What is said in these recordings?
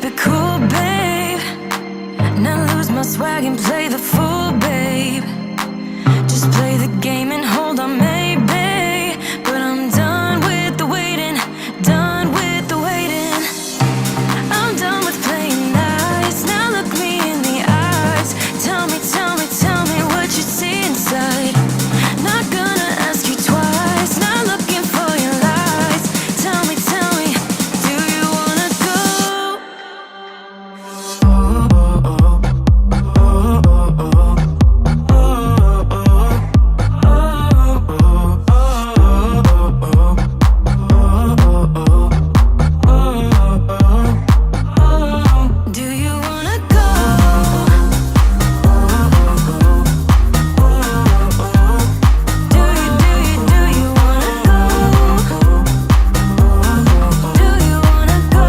keep it cool, babe. Not lose my swag and play the fool, babe. Just play the game and hold on, maybe. But I'm done with the waiting, done with the waiting. I'm done with playing nice. Now look me in the eyes. Tell me, tell me, tell me what you see inside. Not gonna ask you twice. Not looking for your lies. Tell me, do you wanna go? Do you wanna go? Do you wanna go? Do you wanna go?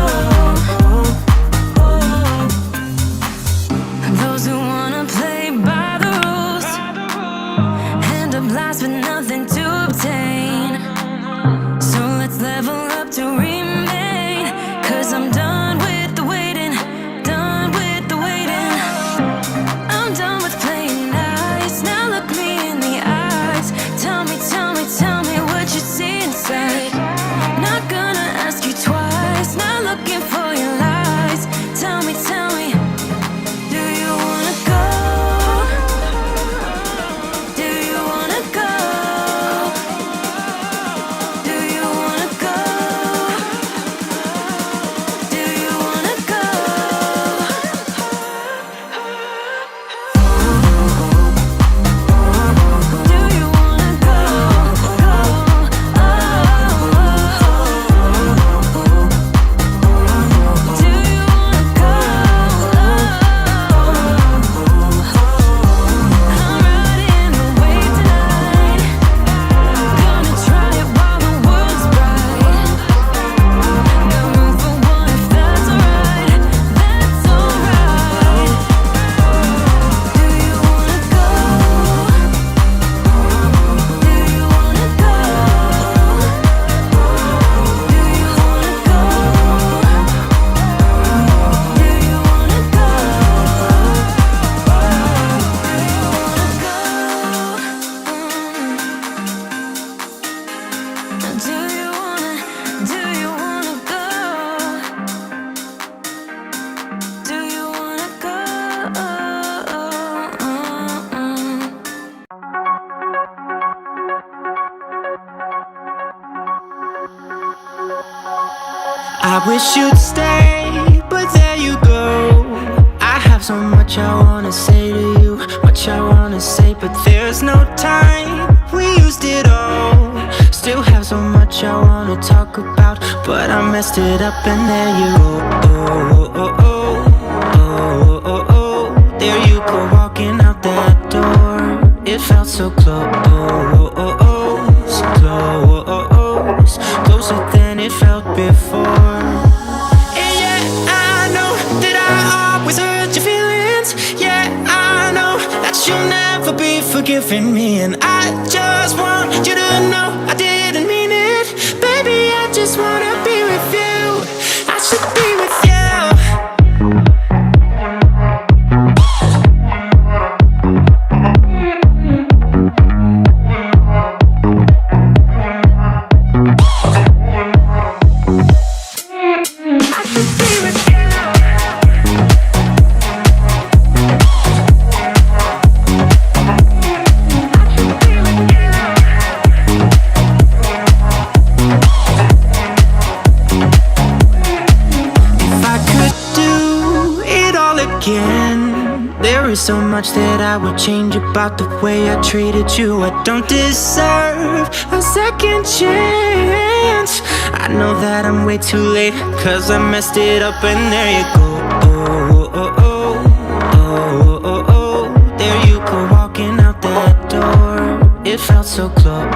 Those who wanna play by the rules end up last with nothing to obtain. So let's level up to remain. 'Cause I'm done with the waiting, done with the waiting. I'm done with playing nice. Now look me in the eyes. Tell me, tell me what you see inside. Not gonna ask you twice. Not looking for your lies. Tell me, do you wanna go? Do you wanna go? Do you wanna go? Do you wanna go? Do you wanna go? Do you wanna go? I'm riding away tonight. Gonna try it while the world's bright. Got room for one if that's alright. That's alright. Do you wanna go? Do you wanna go? Do you wanna go? Do you wanna go? Do you wanna go? Do you wanna go? I wish you'd stay, but there you go. I have so much I wanna say to you, much I wanna say, but there's no time. We used it all. Still have so much I wanna talk about, but I messed it up and there you go. Oh, oh, oh, oh, oh, oh. There you go, walking out that door. It felt so close, close, closer than it felt before. And yeah, I know that I always hurt your feelings. Yeah, I know that you'll never be forgiving me, and I just want you to know I didn't mean it. Baby, I just wanna be with you. I should be with you. So much that I would change about the way I treated you. I don't deserve a second chance. I know that I'm way too late, 'cause I messed it up and there you go. Oh, oh, oh, oh, oh, oh. There you go, walking out that door. It felt so close,